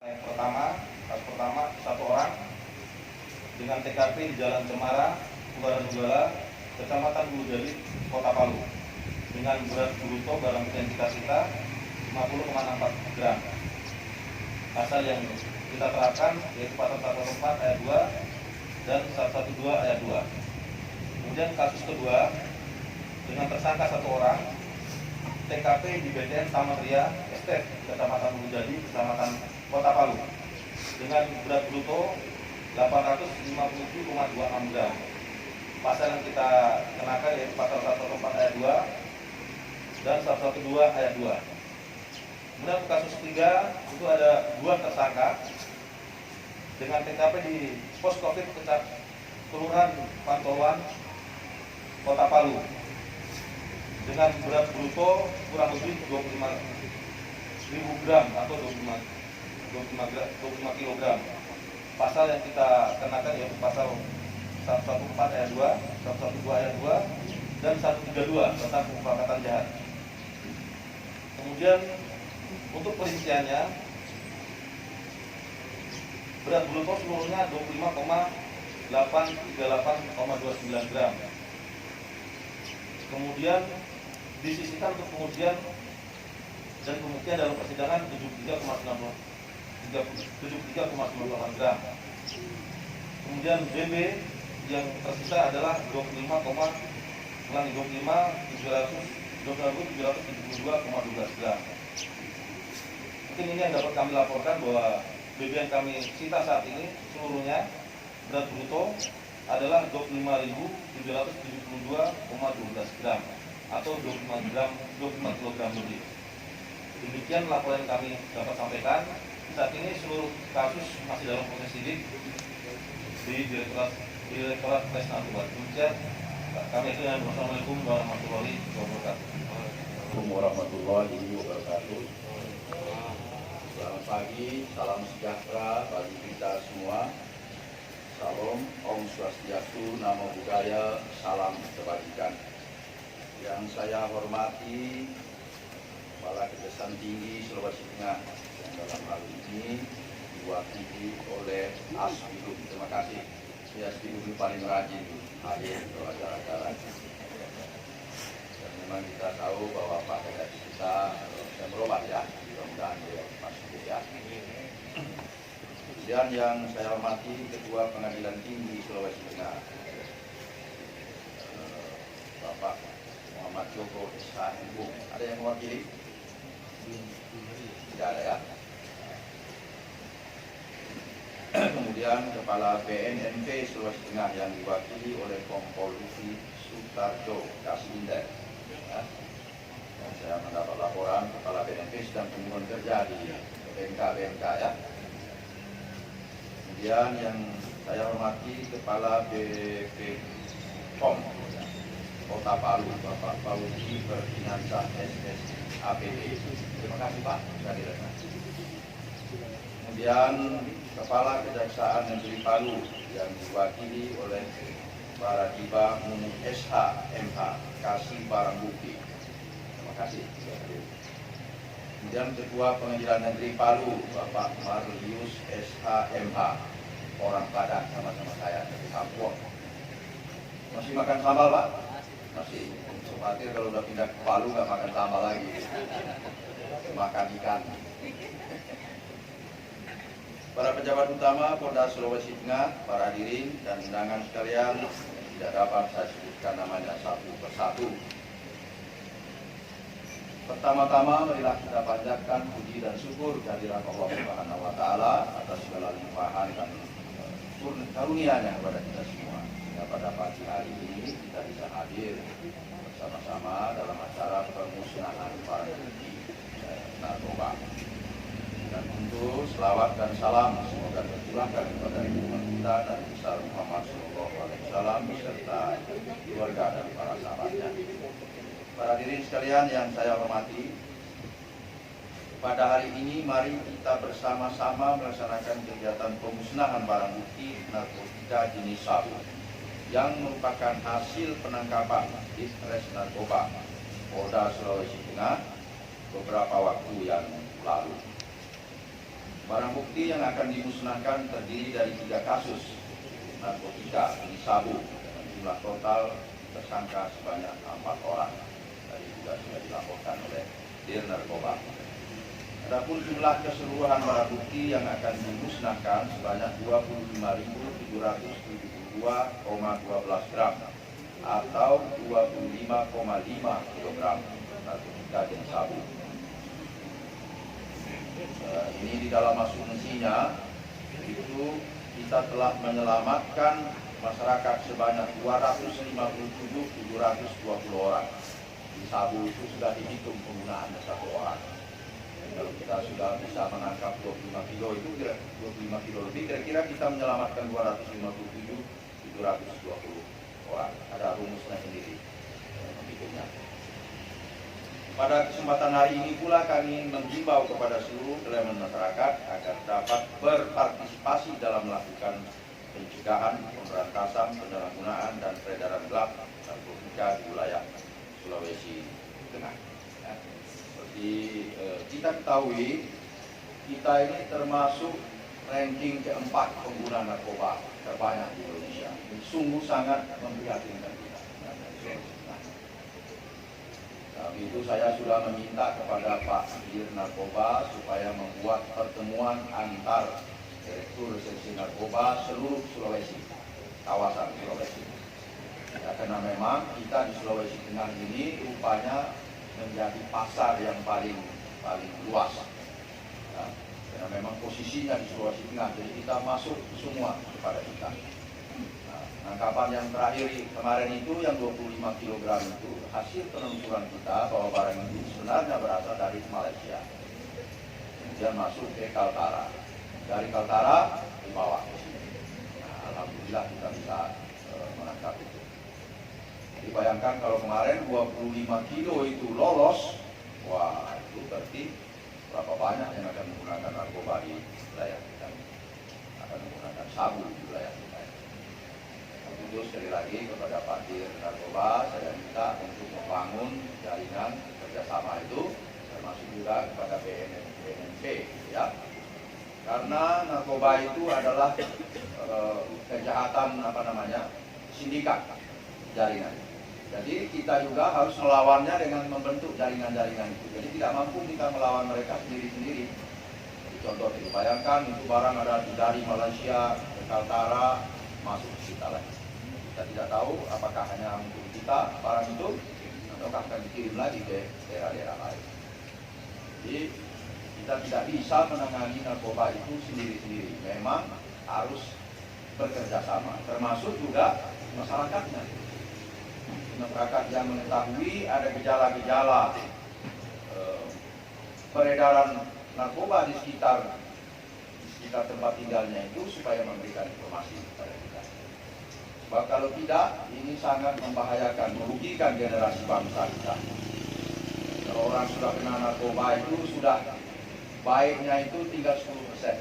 Kasus pertama satu orang dengan TKP di Jalan Cemara, Kubaran Nugala, Kecamatan Bulujali, Kota Palu, dengan berat bruto barang bukti yang kita sita 50,64 gram. Pasal yang kita terapkan yaitu pasal 114 ayat 2 dan 112 ayat 2. Kemudian kasus kedua dengan tersangka satu orang, TKP di BTN Tamatria Estate, Kecamatan Bulujali, Kecamatan Kota Palu, dengan berat bruto 857,26 gram. Pasal yang kita kenakan yaitu pasal 114 ayat 2 dan 112 ayat 2. Kemudian kasus ketiga itu ada dua tersangka dengan TKP di pos COVID Kelurahan Pantoloan, Kota Palu, dengan berat bruto kurang lebih 25.000 gram atau 25 kg. Pasal yang kita kenakan yaitu pasal 114 ayat 2, 112 ayat 2 dan 132 tentang pemufakatan jahat. Kemudian untuk perinciannya, berat bruto seluruhnya 25,838,29 gram. Kemudian disisihkan untuk pengujian dan pembuktian dalam persidangan 73,98 gram. Kemudian BB yang tersisa adalah 25,772,12 gram. Mungkin ini yang dapat kami laporkan bahwa BB yang kami sita saat ini seluruhnya berat bruto adalah 25.772,12 gram atau 25 kg lebih. Demikian laporan yang kami dapat sampaikan. Saat ini seluruh kasus masih dalam proses sidik di Direktorat Res Narkoba. Demikian kami itu yang Wassalamualaikum warahmatullahi wabarakatuh. Assalamualaikum warahmatullahi wabarakatuh. Selamat pagi, salam sejahtera bagi kita semua. Salam, Om Swastiastu, Namo Buddhaya, salam kebajikan. Yang saya hormati Kepala Kejaksaan Tinggi Sulawesi Tengah yang dalam hal ini diwakili oleh Asbidum. Terima kasih. Si Asbidum paling rajin hadir ke acara-acara. Dan memang kita tahu bahwa Pak Kedati kita sudah berobat ya, mudah-mudahan dia masuk ya. Kemudian yang saya hormati Ketua Pengadilan Tinggi Sulawesi Tengah, Bapak Muhammad Joko Isahembung. Ada yang mewakili? Tidak ada ya. Kemudian Kepala BNNP Sulawesi Tengah yang diwakili oleh Kompol Lufi Sutarjo Kasinder. Ya. Dan saya mendapat laporan Kepala BNNP sedang kunjungan kerja di BNK ya. Kemudian yang saya hormati Kepala BPOM Kota Palu, Bapak Fauzi Berfinansa SSAPD. Terima kasih Pak. Kemudian Kepala Kejaksaan Negeri Palu yang diwakili oleh Baradiba Munu SH MH Kasih Barang Bukti. Terima kasih. Kemudian Ketua Pengadilan Negeri Palu Bapak Marlius SH MH, orang Padang sama-sama saya dari Kampung. Masih makan sambal Pak? Masih. Khawatir kalau udah pindah ke Palu nggak makan sambal lagi, makan ikan. Para pejabat utama Polda Sulawesi Tengah, para hadirin dan undangan sekalian, tidak dapat saya sebutkan namanya satu persatu. Pertama-tama marilah kita panjatkan puji dan syukur kehadiran Allah Subhanahu wa taala atas segala limpahan dan karunia-Nya kepada kita semua. Sehingga pada pagi hari ini kita bisa hadir bersama-sama dalam acara pemusnahan barang bukti narkoba. Dan tentu selawat dan salam semoga tercurahkan kepada junjungan kita Nabi besar Muhammad SAW beserta keluarga dan para sahabatnya. Para hadirin sekalian yang saya hormati, pada hari ini mari kita bersama-sama melaksanakan kegiatan pemusnahan barang bukti narkotika jenis sabu yang merupakan hasil penangkapan di Res Narkoba Polda Sulawesi Tengah beberapa waktu yang lalu. Barang bukti yang akan dimusnahkan terdiri dari 3 kasus narkotika jenis sabu dengan jumlah total tersangka sebanyak 4 orang. Tadi juga sudah dilaporkan oleh Dir Narkoba. Adapun jumlah keseluruhan barang bukti yang akan dimusnahkan sebanyak 25.772,12 gram atau 25,5 kg narkotika jenis sabu. Ini di dalam asumsinya itu kita telah menyelamatkan masyarakat sebanyak 257.720 orang. Di sabu itu sudah dihitung penggunaannya 1 orang. Kalau kita sudah bisa menangkap 25 kilo itu 25 kilo lebih, kira-kira kita menyelamatkan 257.720 orang. Ada rumusnya sendiri menghitungnya. Pada kesempatan hari ini pula kami menghimbau kepada seluruh elemen masyarakat agar dapat berpartisipasi dalam melakukan pencegahan, pemberantasan, penyalahgunaan, dan peredaran gelap narkotika di wilayah Sulawesi Tengah. Ya. Seperti kita ketahui, kita ini termasuk ranking keempat pengguna narkoba terbanyak di Indonesia. Ini sungguh sangat memprihatinkan kita. Itu saya sudah meminta kepada Pak Dir Narkoba supaya membuat pertemuan antar Direktur Reserse Narkoba seluruh Sulawesi, kawasan Sulawesi. Ya, karena memang kita di Sulawesi Tengah ini rupanya menjadi pasar yang paling luas. Ya, karena memang posisinya di Sulawesi Tengah, jadi kita masuk semua kepada kita. Penangkapan yang terakhir kemarin itu yang 25 kg itu hasil penelusuran kita bahwa barang itu sebenarnya berasal dari Malaysia. Kemudian masuk ke Kaltara. Dari Kaltara dibawa ke sini. Nah, alhamdulillah kita bisa menangkap itu. Jadi bayangkan kalau kemarin 25 kilo itu lolos, wah itu berarti berapa banyak yang akan menggunakan narkoba di wilayah kita. Akan menggunakan sabu di wilayah kita. Itu sekali lagi kepada Pak Dir Narkoba saya minta untuk membangun jaringan kerjasama itu, termasuk juga kepada BNP, ya. Karena narkoba itu adalah kejahatan sindikat jaringan. Jadi kita juga harus melawannya dengan membentuk jaringan-jaringan itu. Jadi tidak mampu kita melawan mereka sendiri-sendiri. Contoh itu, bayangkan itu barang ada dari Malaysia ke Kaltara masuk ke kita lagi. Kita tidak tahu apakah hanya untuk kita barang itu atau akan dikirim lagi ke daerah-daerah lain. Jadi kita tidak bisa menangani narkoba itu sendiri-sendiri. Memang harus bekerja sama, termasuk juga masyarakatnya. Masyarakat yang mengetahui ada gejala-gejala peredaran narkoba di sekitar tempat tinggalnya itu supaya memberikan informasi kepada kita. Sebab kalau tidak, ini sangat membahayakan, merugikan generasi bangsa kita. Kalau orang sudah kena narkoba itu sudah baiknya itu tinggal 10%.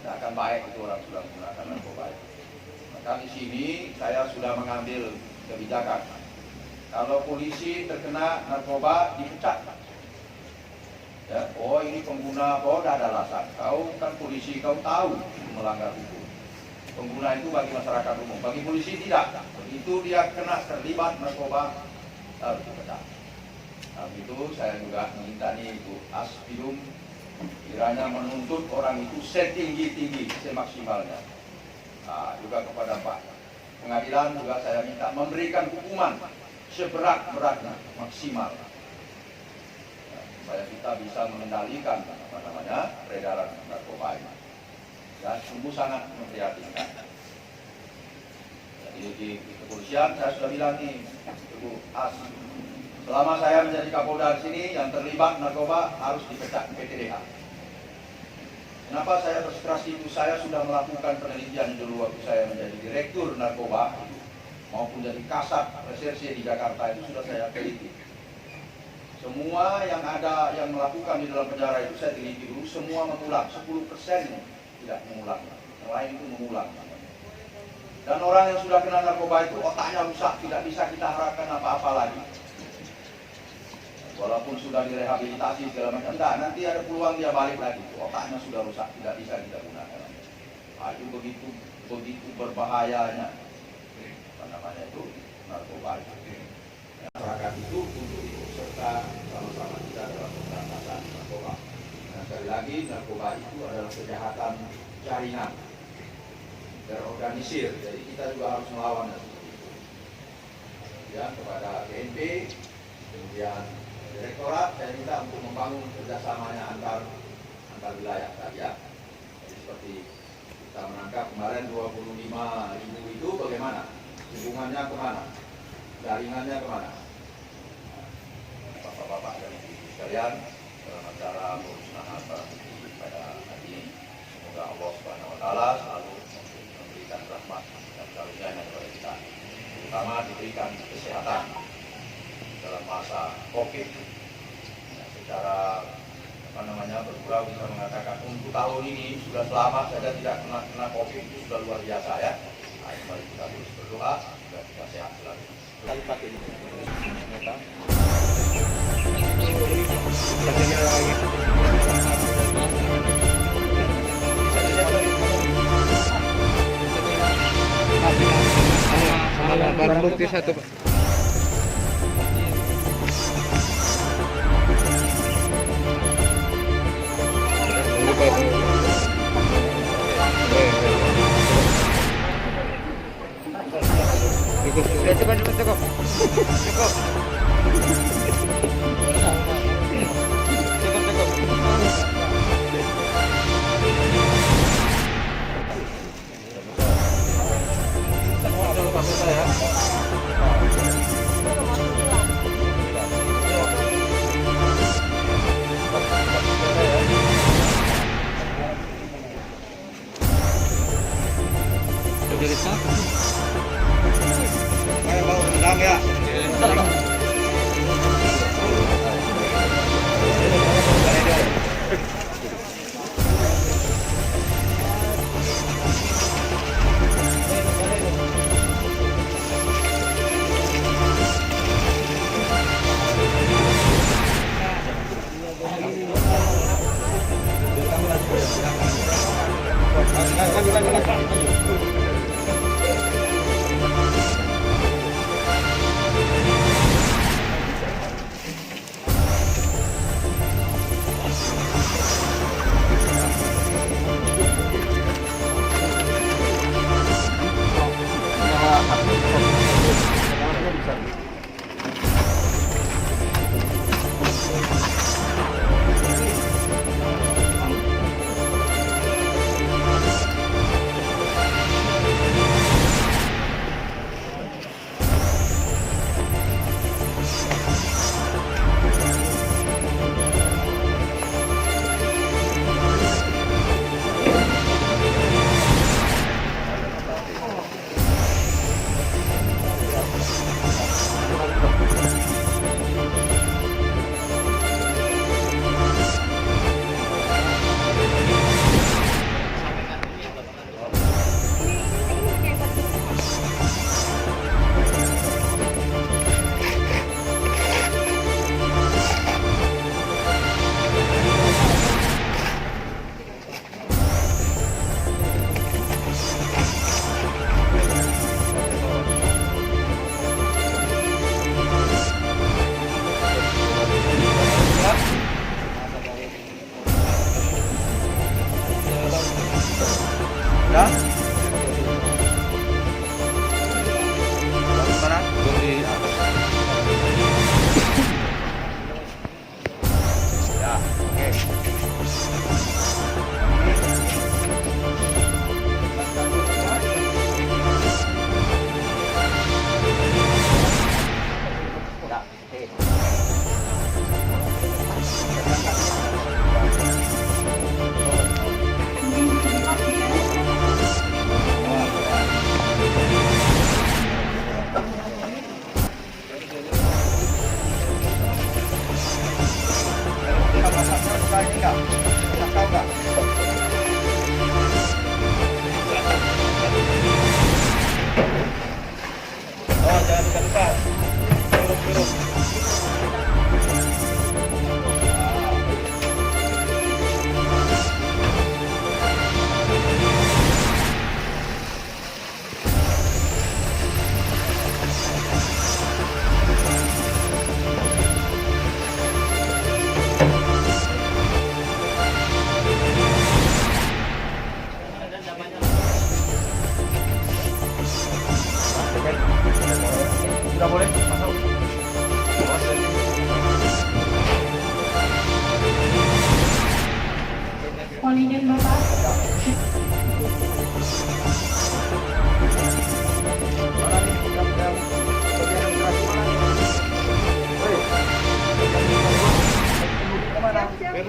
Tidak akan baik itu orang sudah menggunakan narkoba itu. Maka di sini saya sudah mengambil kebijakan. Kalau polisi terkena narkoba dipecat. Ya, oh ini pengguna, oh tidak ada alasan. Kau kan polisi, kau tahu melanggar hukum. Pengguna itu bagi masyarakat umum, bagi polisi tidak. Begitu dia kena terlibat narkoba harus dipecat. Nah, itu saya juga minta nih Bu Aspidum kiranya menuntut orang itu setinggi-tinggi, semaksimalnya. Nah, juga kepada Pak Pengadilan juga saya minta memberikan hukuman seberat-beratnya, maksimal. Nah, supaya kita bisa mengendalikan peredaran narkoba ini. Ya, sungguh sangat memprihatinkan. Jadi di kepolisian saya sudah bilang nih, Ibu As, selama saya menjadi Kapolda di sini yang terlibat narkoba harus dipecat PTDH. Kenapa saya bersekerasi itu? Saya sudah melakukan penelitian dulu waktu saya menjadi Direktur Narkoba maupun jadi Kasat Reserse di Jakarta itu sudah saya teliti. Semua yang ada yang melakukan di dalam penjara itu saya teliti dulu, semua mengulang 10%. Tidak mengulang, yang lain itu mengulang. Dan orang yang sudah kena narkoba itu otaknya rusak, tidak bisa kita harapkan apa-apa lagi. walaupun sudah direhabilitasi segala macam, enggak, nanti ada peluang dia balik lagi, otaknya sudah rusak, tidak bisa kita gunakan. Nah, itu begitu berbahayanya, apa namanya itu, narkoba. Masyarakat itu untuk ikut serta sama-sama kita dalam pemberantasan narkoba. Nah, sekali lagi, narkoba itu adalah kejahatan jaringan, terorganisir, jadi kita juga harus melawan seperti itu. Ya, kepada BNP, kemudian Direktorat, saya minta untuk membangun kerjasamanya antar wilayah tadi ya. Jadi seperti kita menangkap kemarin 25.000 itu bagaimana? Hubungannya kemana? Jaringannya kemana? Bapak-bapak dan ibu sekalian, dalam acara pemusnahan barang bukti pada hari ini, semoga Allah Subhanahu Wa Taala selalu memberikan rahmat dan karunia-Nya kepada kita, terutama diberikan kesehatan dalam masa COVID. Secara bergurau bisa mengatakan untuk tahun ini sudah selamat saja tidak kena COVID, itu sudah luar biasa ya. Nah, mari kita terus berdoa dan kita sehat selalu. Barang bukti satu, Pak. Cukup. Jadi satu. Ayo mau undang ya. Oh, jangan lupa. Turun.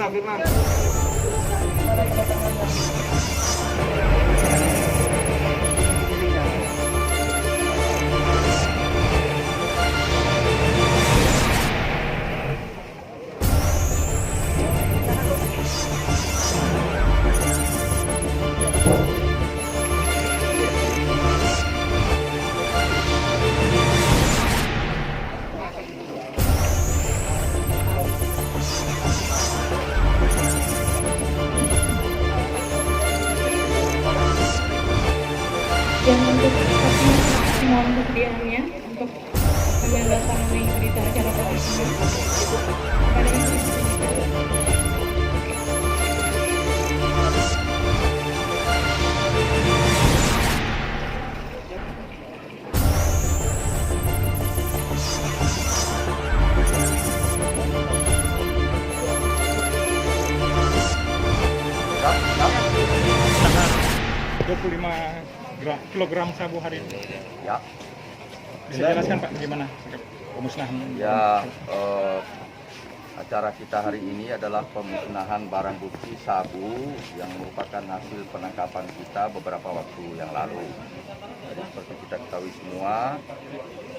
Firman. Dan untuk mohon kesediaannya untuk menandatangani berita acara pemeriksaan kepada Ibu kilogram sabu hari ini. Ya, Bisa jelaskan Pak bagaimana pemusnahan? ya acara kita hari ini adalah pemusnahan barang bukti sabu yang merupakan hasil penangkapan kita beberapa waktu yang lalu. Jadi seperti kita ketahui semua,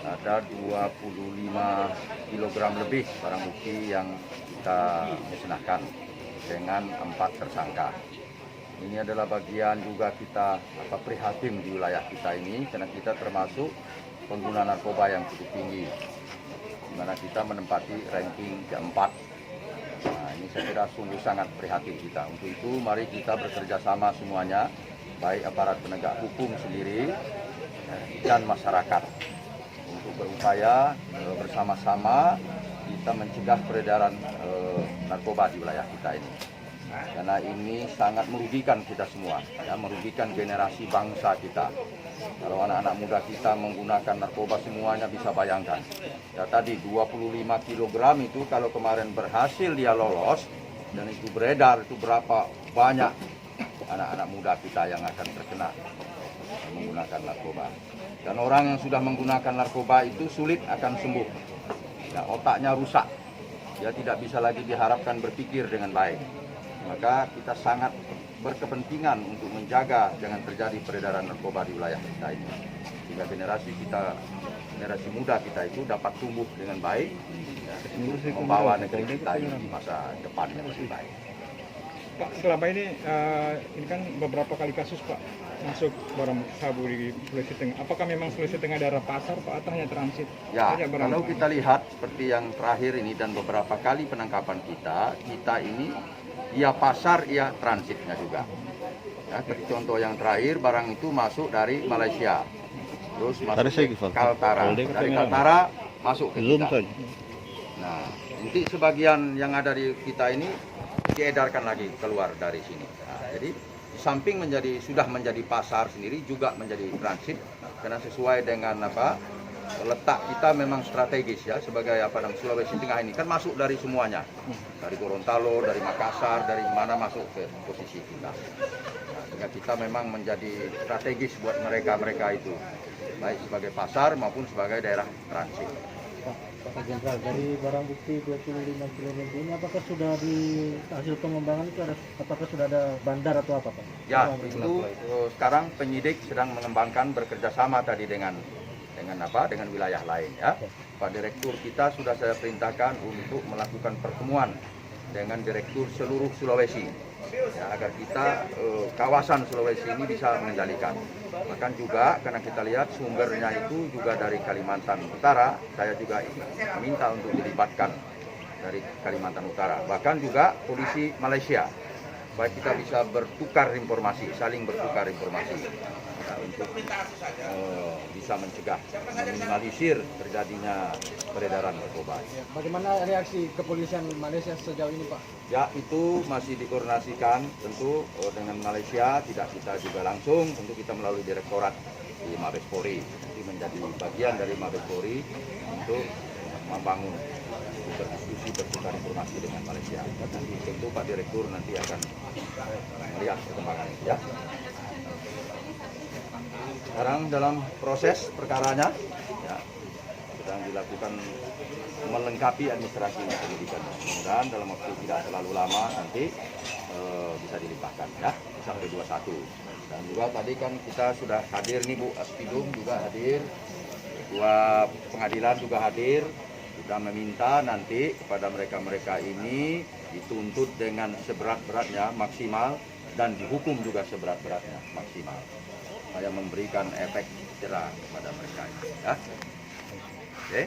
ada 25 kg lebih barang bukti yang kita musnahkan dengan 4 tersangka. Ini adalah bagian juga kita prihatin di wilayah kita ini karena kita termasuk pengguna narkoba yang cukup tinggi, di mana kita menempati ranking keempat. Nah, ini saya kira sungguh sangat prihatin kita. Untuk itu mari kita bekerja sama semuanya, baik aparat penegak hukum sendiri dan masyarakat, untuk berupaya bersama-sama kita mencegah peredaran narkoba di wilayah kita ini. Karena ini sangat merugikan kita semua, ya, merugikan generasi bangsa kita. Kalau anak-anak muda kita menggunakan narkoba semuanya bisa bayangkan. Ya tadi 25 kg itu kalau kemarin berhasil dia lolos dan itu beredar, itu berapa banyak anak-anak muda kita yang akan terkena menggunakan narkoba. Dan orang yang sudah menggunakan narkoba itu sulit akan sembuh. Ya, otaknya rusak. Dia tidak bisa lagi diharapkan berpikir dengan baik. Maka kita sangat berkepentingan untuk menjaga jangan terjadi peredaran narkoba di wilayah kita ini. Sehingga generasi muda kita itu dapat tumbuh dengan baik, untuk membawa negeri kita ini di masa depan yang lebih baik. Pak, selama ini kan beberapa kali kasus Pak masuk barang sabu di Sulawesi Tengah. Apakah memang Sulawesi Tengah daerah pasar Pak atau hanya transit? Ya, kalau kita lihat seperti yang terakhir ini dan beberapa kali penangkapan kita ini ia pasar, ia transitnya juga. Ya, contoh yang terakhir barang itu masuk dari Malaysia, terus masuk ke Kaltara, dari Kaltara masuk ke kita. Nah, nanti sebagian yang ada di kita ini diedarkan lagi keluar dari sini. Nah, jadi di samping sudah menjadi pasar sendiri juga menjadi transit karena sesuai dengan letak kita memang strategis ya sebagai Sulawesi Tengah ini kan masuk dari semuanya, dari Gorontalo, dari Makassar, dari mana masuk ke posisi kita. Nah, sehingga kita memang menjadi strategis buat mereka itu, baik sebagai pasar maupun sebagai daerah transit. Pak Jenderal, dari barang bukti 25 kg ini apakah sudah di hasil pengembangan itu apakah sudah ada bandar atau apa Pak? Ya, itu sekarang penyidik sedang mengembangkan bekerja sama tadi dengan wilayah lain ya. Pak Direktur kita sudah saya perintahkan untuk melakukan pertemuan dengan Direktur seluruh Sulawesi ya, agar kita kawasan Sulawesi ini bisa mengendalikan. Bahkan juga karena kita lihat sumbernya itu juga dari Kalimantan Utara, saya juga minta untuk dilibatkan dari Kalimantan Utara. Bahkan juga polisi Malaysia, supaya kita bisa bertukar informasi, saling bertukar informasi. Untuk bisa mencegah, meminimalisir terjadinya peredaran narkoba. Bagaimana reaksi kepolisian Malaysia sejauh ini Pak? Ya, itu masih dikoordinasikan tentu dengan Malaysia, tidak kita juga langsung, tentu kita melalui direktorat di Mabes Polri, nanti menjadi bagian dari Mabes Polri untuk membangun, berdiskusi, bertukar informasi dengan Malaysia. Nanti tentu Pak Direktur nanti akan melihat perkembangan ya. Sekarang dalam proses perkaranya ya, sedang yang dilakukan melengkapi administrasi penyidikan. Mudah-mudahan dalam waktu tidak terlalu lama nanti bisa dilimpahkan ya sampai 21. Dan juga tadi kan kita sudah hadir nih Bu Aspidum juga hadir, Ketua Pengadilan juga hadir. Kita meminta nanti kepada mereka-mereka ini dituntut dengan seberat-beratnya maksimal dan dihukum juga seberat-beratnya maksimal supaya memberikan efek jerah kepada mereka ini ya. Oke.